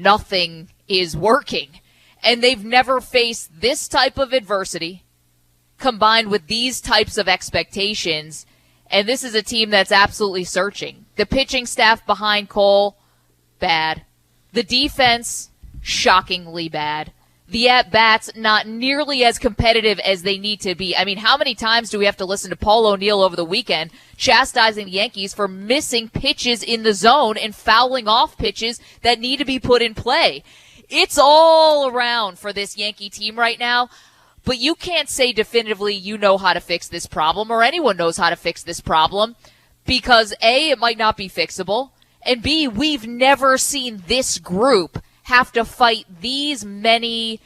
nothing is working. And they've never faced this type of adversity combined with these types of expectations. And this is a team that's absolutely searching. The pitching staff behind Cole, bad. The defense, shockingly bad. The at-bats, not nearly as competitive as they need to be. I mean, how many times do we have to listen to Paul O'Neill over the weekend chastising the Yankees for missing pitches in the zone and fouling off pitches that need to be put in play? It's all around for this Yankee team right now, but you can't say definitively you know how to fix this problem or anyone knows how to fix this problem because A, it might not be fixable, and B, we've never seen this group have to fight these many,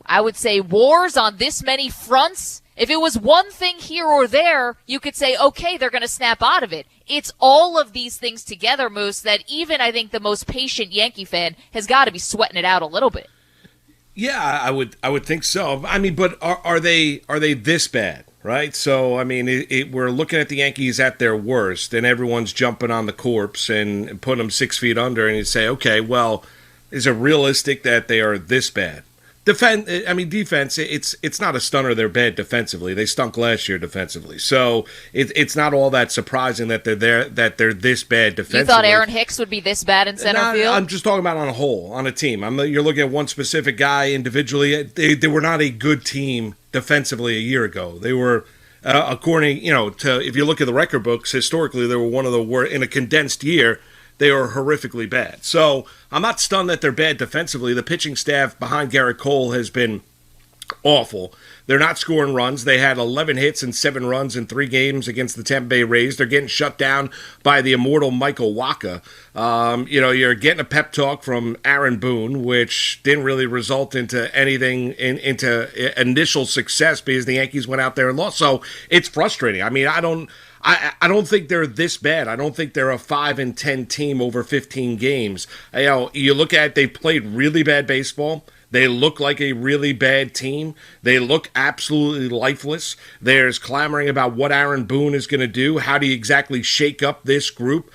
I would say, wars on this many fronts. If it was one thing here or there, you could say, okay, they're going to snap out of it. It's all of these things together, Moose, that even I think the most patient Yankee fan has got to be sweating it out a little bit. Yeah, I would think so. I mean, but are they this bad? Right, so I mean, we're looking at the Yankees at their worst, and everyone's jumping on the corpse and putting them 6 feet under, and you say, okay, well, is it realistic that they are this bad? Defense, it's not a stunner. They're bad defensively. They stunk last year defensively, so it's not all that surprising that they're this bad defensively. You thought Aaron Hicks would be this bad in center field? I'm just talking about on a whole, on a team. You're looking at one specific guy individually. They were not a good team defensively a year ago. They were, according to if you look at the record books historically, they were one of the worst in a condensed year. They are horrifically bad. So I'm not stunned that they're bad defensively. The pitching staff behind Garrett Cole has been awful. They're not scoring runs. They had 11 hits and 7 runs in 3 games against the Tampa Bay Rays. They're getting shut down by the immortal Michael Wacha. You're getting a pep talk from Aaron Boone, which didn't really result into anything, into initial success because the Yankees went out there and lost. So it's frustrating. I mean, I don't think they're this bad. I don't think they're a 5-10 team over 15 games. You look at it, they played really bad baseball. They look like a really bad team. They look absolutely lifeless. There's clamoring about what Aaron Boone is going to do. How do you exactly shake up this group?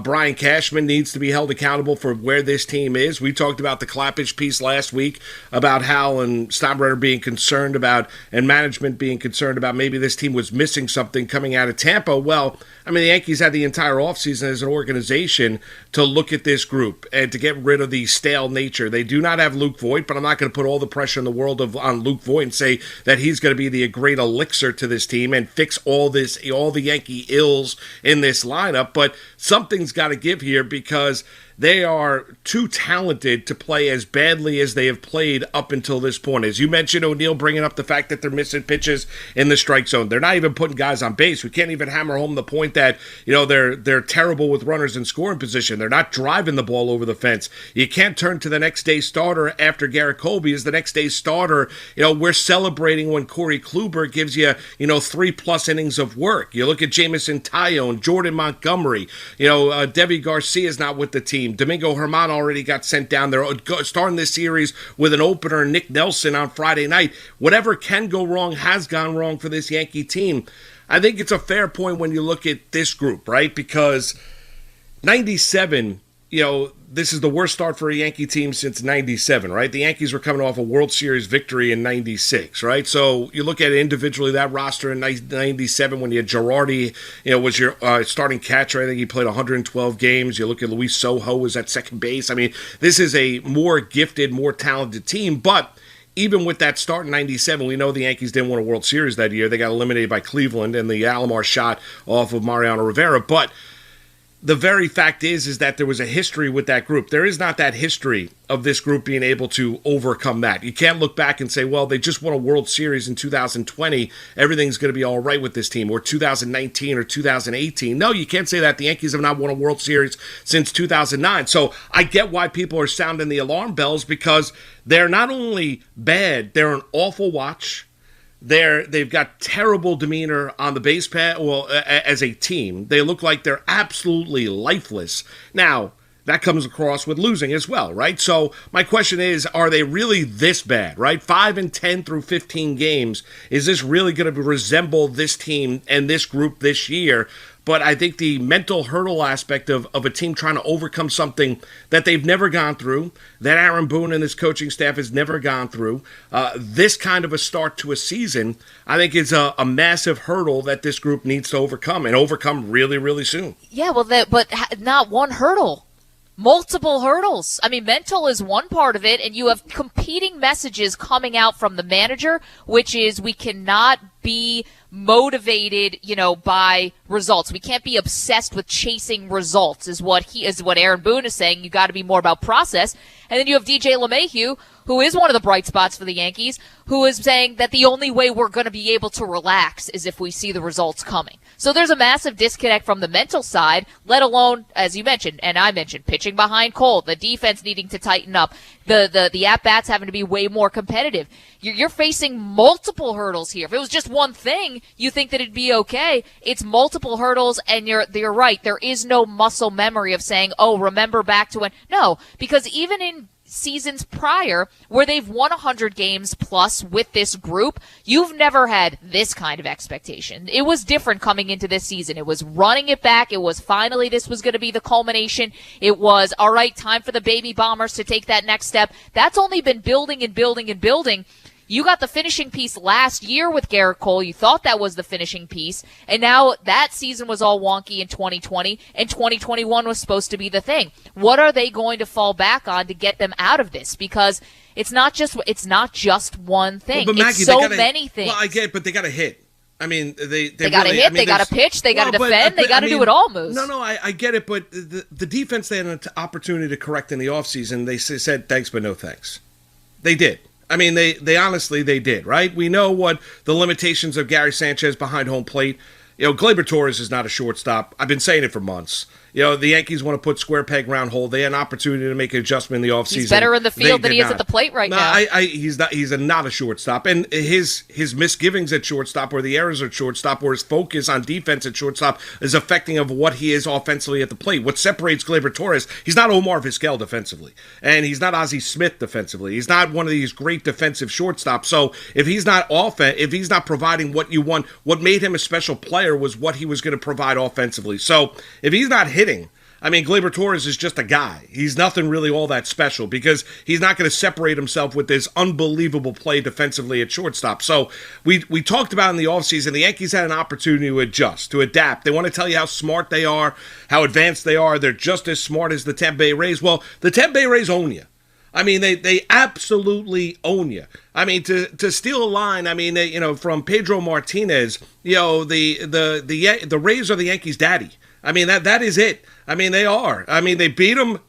Brian Cashman needs to be held accountable for where this team is. We talked about the Clappage piece last week about Hal and Steinbrenner being concerned about, and management being concerned about maybe this team was missing something coming out of Tampa. Well, I mean, the Yankees had the entire offseason as an organization to look at this group and to get rid of the stale nature. They do not have Luke Voigt, but I'm not going to put all the pressure in the world on Luke Voigt and say that he's going to be the great elixir to this team and fix all the Yankee ills in this lineup. But something's got to give here because they are too talented to play as badly as they have played up until this point. As you mentioned, O'Neill bringing up the fact that they're missing pitches in the strike zone. They're not even putting guys on base. We can't even hammer home the point that, they're terrible with runners in scoring position. They're not driving the ball over the fence. You can't turn to the next day starter after Garrett Cole because the next day starter, we're celebrating when Corey Kluber gives you, 3+ innings of work. You look at Jamison Tyone, Jordan Montgomery, Devi Garcia's not with the team. Domingo Germán already got sent down there, starting this series with an opener, Nick Nelson, on Friday night. Whatever can go wrong has gone wrong for this Yankee team. I think it's a fair point when you look at this group, right? Because 97, this is the worst start for a Yankee team since 97, right? The Yankees were coming off a World Series victory in 96, right? So you look at it individually, that roster in 97 when you had Girardi, was your starting catcher. I think he played 112 games. You look at Luis Sojo was at second base. I mean, this is a more gifted, more talented team, but even with that start in 97, we know the Yankees didn't win a World Series that year. They got eliminated by Cleveland and the Alomar shot off of Mariano Rivera, but the very fact is that there was a history with that group. There is not that history of this group being able to overcome that. You can't look back and say, well, they just won a World Series in 2020. Everything's going to be all right with this team, or 2019 or 2018. No, you can't say that. The Yankees have not won a World Series since 2009. So I get why people are sounding the alarm bells because they're not only bad, they're an awful watch. They've got terrible demeanor on the base pad. Well, as a team, they look like they're absolutely lifeless. Now, that comes across with losing as well, right? So my question is, are they really this bad, right? 5-10 through 15 games. Is this really going to resemble this team and this group this year? But I think the mental hurdle aspect of a team trying to overcome something that they've never gone through, that Aaron Boone and his coaching staff has never gone through, this kind of a start to a season, I think is a massive hurdle that this group needs to overcome, and overcome really, really soon. Yeah, well, but not one hurdle. Multiple hurdles. I mean, mental is one part of it, and you have competing messages coming out from the manager, which is we cannot be motivated, by results. We can't be obsessed with chasing results, is what Aaron Boone is saying. You got to be more about process. And then you have DJ LeMahieu, who is one of the bright spots for the Yankees, who is saying that the only way we're going to be able to relax is if we see the results coming. So there's a massive disconnect from the mental side, let alone, as you mentioned, and I mentioned, pitching behind Cole, the defense needing to tighten up, the at-bats having to be way more competitive. You're facing multiple hurdles here. If it was just one thing, you think that it'd be okay. It's multiple hurdles, and you're right. There is no muscle memory of saying, oh, remember back to when. No, because even in seasons prior where they've won 100 games plus with this group, you've never had this kind of expectation. It was different coming into this season. It was running it back. It was finally this was going to be the culmination. It was, all right, time for the baby Bombers to take that next step. That's only been building and building and building. You got the finishing piece last year with Garrett Cole. You thought that was the finishing piece. And now that season was all wonky in 2020, and 2021 was supposed to be the thing. What are they going to fall back on to get them out of this? Because it's not just one thing. Well, but Maggie, it's many things. Well, I get it, but they got to hit. I mean, they got to really, hit, they got to pitch, they got to defend, they got to do it all, Moose. No, I get it, but the defense, they had an opportunity to correct in the offseason. They said thanks, but no thanks. They did. I mean, they honestly, they did, right? We know what the limitations of Gary Sanchez behind home plate. Gleyber Torres is not a shortstop. I've been saying it for months. The Yankees want to put square peg round hole. They had an opportunity to make an adjustment in the offseason. He's better in the field than he is at the plate right now. He's not. He's not a shortstop. And his misgivings at shortstop, or the errors at shortstop, or his focus on defense at shortstop is affecting of what he is offensively at the plate. What separates Gleyber Torres, he's not Omar Vizquel defensively, and he's not Ozzie Smith defensively. He's not one of these great defensive shortstops. So if he's not if he's not providing what you want, what made him a special player was what he was going to provide offensively. So if he's not hitting, I mean, Gleyber Torres is just a guy. He's nothing really all that special because he's not going to separate himself with this unbelievable play defensively at shortstop. So we talked about in the offseason, the Yankees had an opportunity to adjust, to adapt. They want to tell you how smart they are, how advanced they are. They're just as smart as the Tampa Bay Rays. Well, the Tampa Bay Rays own you. I mean, they absolutely own you. I mean, to steal a line, I mean, from Pedro Martinez, the Rays are the Yankees' daddy. I mean, that is it. I mean, they are. I mean, they beat them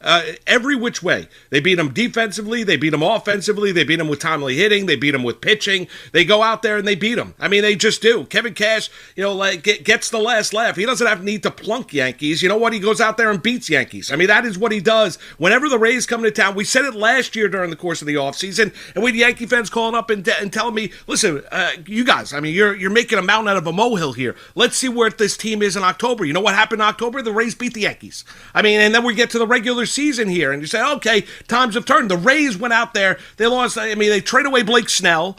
every which way. They beat them defensively. They beat them offensively. They beat them with timely hitting. They beat them with pitching. They go out there and they beat them. I mean, they just do. Kevin Cash, gets the last laugh. He doesn't need to plunk Yankees. You know what? He goes out there and beats Yankees. I mean, that is what he does. Whenever the Rays come to town, we said it last year during the course of the offseason, and we had Yankee fans calling up and telling me, listen, you guys, I mean, you're making a mountain out of a molehill here. Let's see where this team is in October. You know what happened in October? The Rays beat the Yankees. I mean, and then we get to the regular season here, and you say, okay, times have turned. The Rays went out there. They lost. I mean, they trade away Blake Snell.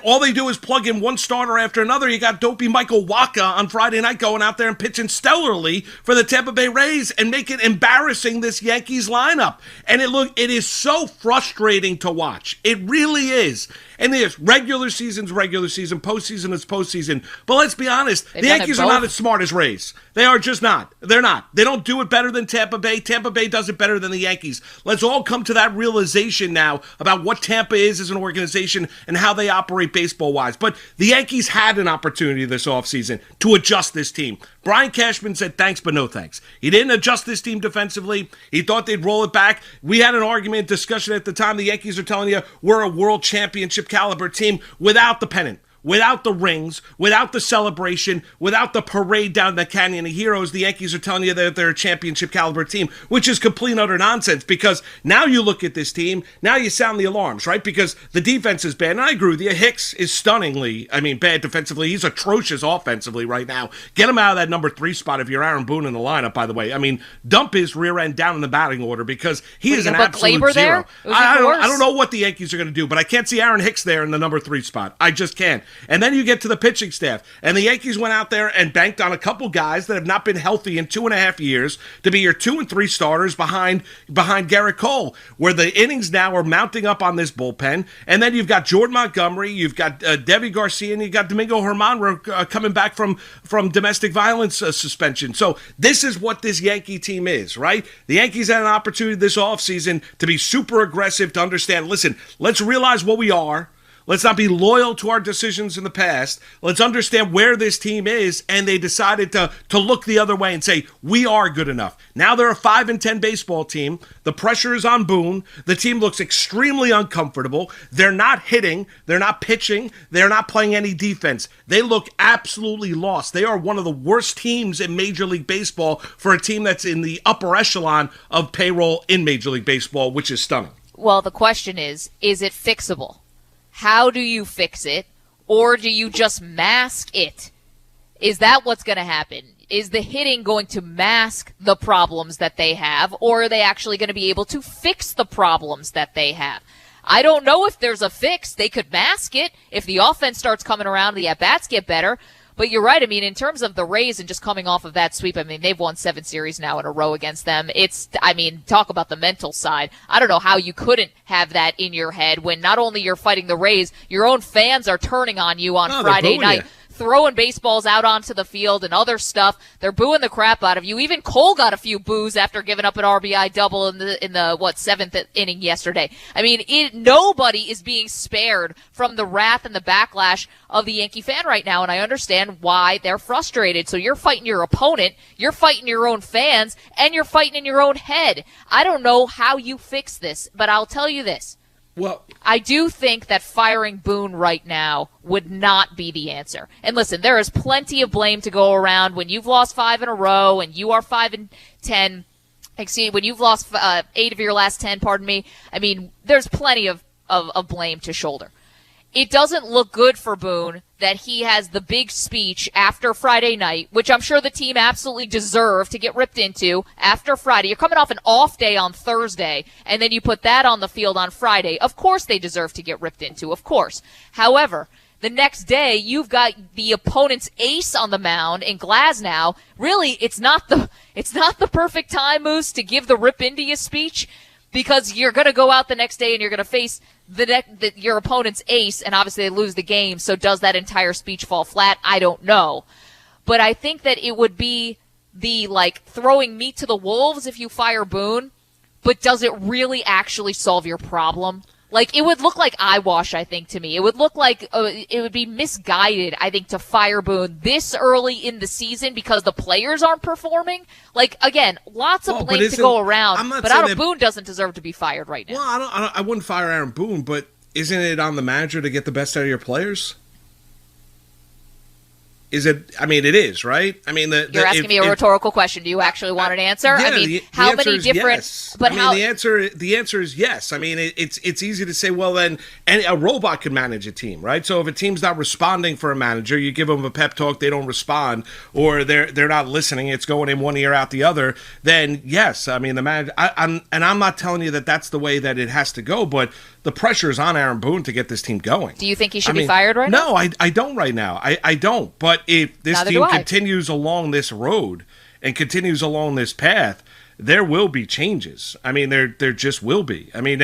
All they do is plug in one starter after another. You got dopey Michael Wacha on Friday night going out there and pitching stellarly for the Tampa Bay Rays and make it embarrassing this Yankees lineup. And it is so frustrating to watch. It really is. And there's regular season's regular season, postseason is postseason. But let's be honest, the Yankees are not as smart as Rays. They are just not. They're not. They don't do it better than Tampa Bay. Tampa Bay does it better than the Yankees. Let's all come to that realization now about what Tampa is as an organization and how they operate baseball-wise. But the Yankees had an opportunity this offseason to adjust this team. Brian Cashman said thanks, but no thanks. He didn't adjust this team defensively. He thought they'd roll it back. We had an argument, discussion at the time. The Yankees are telling you we're a world championship caliber team without the pennant, without the rings, without the celebration, without the parade down the Canyon of Heroes. The Yankees are telling you that they're a championship caliber team, which is complete and utter nonsense, because now you look at this team, now you sound the alarms, right? Because the defense is bad, and I agree with you. Hicks is stunningly, bad defensively. He's atrocious offensively right now. Get him out of that number 3 spot if you're Aaron Boone in the lineup, by the way. I mean, dump his rear end down in the batting order, because he is an absolute zero. I don't know what the Yankees are going to do, but I can't see Aaron Hicks there in the number 3 spot. I just can't. And then you get to the pitching staff. And the Yankees went out there and banked on a couple guys that have not been healthy in 2.5 years to be your 2 and 3 starters behind Garrett Cole, where the innings now are mounting up on this bullpen. And then you've got Jordan Montgomery, you've got Devi Garcia, and you've got Domingo Herman coming back from domestic violence suspension. So this is what this Yankee team is, right? The Yankees had an opportunity this offseason to be super aggressive, to understand, listen, let's realize what we are. Let's not be loyal to our decisions in the past. Let's understand where this team is. And they decided to look the other way and say, we are good enough. Now they're a 5-10 baseball team. The pressure is on Boone. The team looks extremely uncomfortable. They're not hitting. They're not pitching. They're not playing any defense. They look absolutely lost. They are one of the worst teams in Major League Baseball for a team that's in the upper echelon of payroll in Major League Baseball, which is stunning. Well, the question is it fixable? How do you fix it, or do you just mask it? Is that what's going to happen? Is the hitting going to mask the problems that they have, or are they actually going to be able to fix the problems that they have? I don't know if there's a fix. They could mask it. If the offense starts coming around, the at-bats get better. But you're right. I mean, in terms of the Rays and just coming off of that sweep, I mean, they've won 7 series now in a row against them. Talk about the mental side. I don't know how you couldn't have that in your head when not only you're fighting the Rays, your own fans are turning on you on Friday night. Throwing baseballs out onto the field and other stuff. They're booing the crap out of you. Even Cole got a few boos after giving up an RBI double in the seventh inning yesterday. I mean, nobody is being spared from the wrath and the backlash of the Yankee fan right now, and I understand why they're frustrated. So you're fighting your opponent, you're fighting your own fans, and you're fighting in your own head. I don't know how you fix this, but I'll tell you this. Well, I do think that firing Boone right now would not be the answer. And listen, there is plenty of blame to go around when you've lost 5 in a row and you are 5-10. When you've lost 8 of your last 10, pardon me. I mean, there's plenty of blame to shoulder. It doesn't look good for Boone that he has the big speech after Friday night, which I'm sure the team absolutely deserved to get ripped into after Friday. You're coming off an off day on Thursday, and then you put that on the field on Friday. Of course they deserve to get ripped into, of course. However, the next day, you've got the opponent's ace on the mound in Glasnow. Really, it's not the perfect time, Moose, to give the rip into you speech, because you're going to go out the next day and you're going to face your opponent's ace, and obviously they lose the game. So does that entire speech fall flat? I don't know. But I think that it would be the throwing meat to the wolves if you fire Boone, but does it really actually solve your problem? It would look like eyewash, I think, to me. It would look like it would be misguided, I think, to fire Boone this early in the season because the players aren't performing. Again, lots of blame to go around, but Boone doesn't deserve to be fired right now. Well, I wouldn't fire Aaron Boone, but isn't it on the manager to get the best out of your players? Is it? I mean, it is, right? I mean, you're asking me a rhetorical question. Do you actually want an answer? Yeah, I mean, how many different? Yes. But the answer is yes. I mean, it's easy to say, well, then, and a robot can manage a team, right? So if a team's not responding for a manager, you give them a pep talk, they don't respond, or they're not listening, it's going in one ear out the other. Then yes, I mean, the manager. I'm not telling you that that's the way that it has to go, but the pressure is on Aaron Boone to get this team going. Do you think he should be fired right now? No, I don't right now. I don't. But if this team continues along this road and continues along this path, there will be changes. I mean, there just will be. I mean,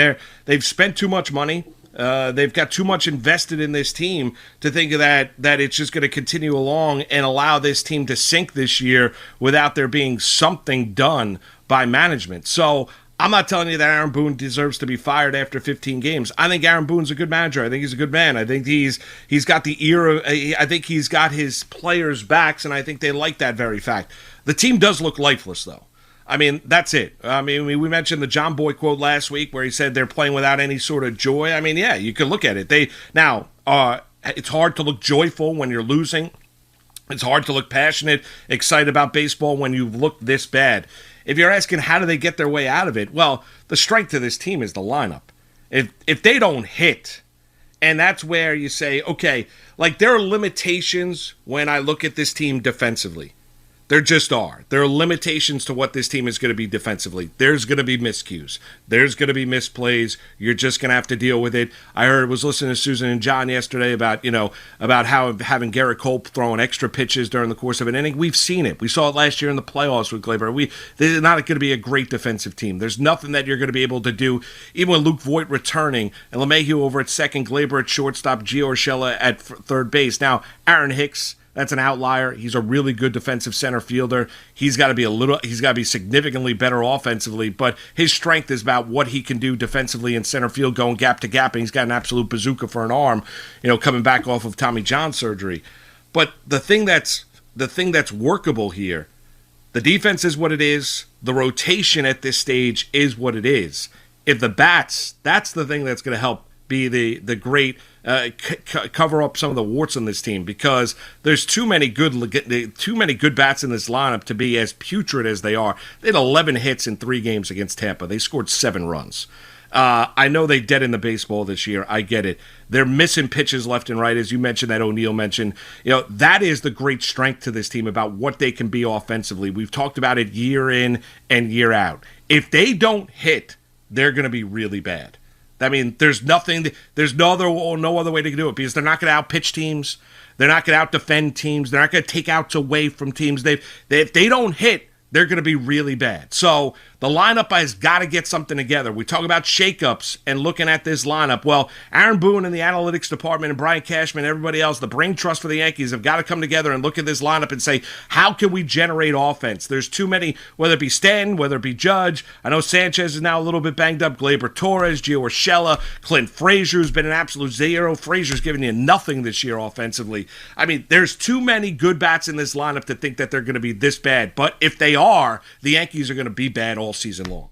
they've spent too much money. They've got too much invested in this team to think that it's just going to continue along and allow this team to sink this year without there being something done by management. So I'm not telling you that Aaron Boone deserves to be fired after 15 games. I think Aaron Boone's a good manager. I think he's a good man. I think he's got the ear of, I think he's got his players' backs, and I think they like that very fact. The team does look lifeless, though. I mean, that's it. I mean, we mentioned the John Boy quote last week where he said they're playing without any sort of joy. I mean, yeah, you could look at it. It's hard to look joyful when you're losing. It's hard to look passionate, excited about baseball when you look this bad. If you're asking how do they get their way out of it, well, the strength of this team is the lineup. If they don't hit, and that's where you say, okay, there are limitations when I look at this team defensively. There just are. There are limitations to what this team is going to be defensively. There's going to be miscues. There's going to be misplays. You're just going to have to deal with it. I was listening to Susan and John yesterday about how having Garrett Cole throwing extra pitches during the course of an inning. We've seen it. We saw it last year in the playoffs with Gleyber. They're not going to be a great defensive team. There's nothing that you're going to be able to do, even with Luke Voigt returning and LeMahieu over at second, Gleyber at shortstop, Gio Urshela at third base. Now, Aaron Hicks, that's an outlier. He's a really good defensive center fielder. He's got to be significantly better offensively, but his strength is about what he can do defensively in center field, going gap to gap, and he's got an absolute bazooka for an arm, coming back off of Tommy John surgery. But the thing that's workable here, the defense is what it is. The rotation at this stage is what it is. If the bats, that's the thing that's going to help be the great cover up some of the warts on this team, because there's too many good bats in this lineup to be as putrid as they are. They had 11 hits in 3 games against Tampa. They scored 7 runs. I know they dead in the baseball this year. I get it. They're missing pitches left and right, as you mentioned, that O'Neill mentioned. That is the great strength to this team about what they can be offensively. We've talked about it year in and year out. If they don't hit, they're going to be really bad. I mean, there's no other way to do it, because they're not going to outpitch teams. They're not going to out-defend teams. They're not going to take outs away from teams. If they don't hit, they're going to be really bad. So the lineup has got to get something together. We talk about shakeups and looking at this lineup. Well, Aaron Boone and the analytics department and Brian Cashman and everybody else, the brain trust for the Yankees, have got to come together and look at this lineup and say, how can we generate offense? There's too many, whether it be Stanton, whether it be Judge. I know Sanchez is now a little bit banged up. Gleyber Torres, Gio Urshela, Clint Frazier, who's been an absolute zero. Frazier's given you nothing this year offensively. I mean, there's too many good bats in this lineup to think that they're going to be this bad. But if they are, the Yankees are going to be bad all season long.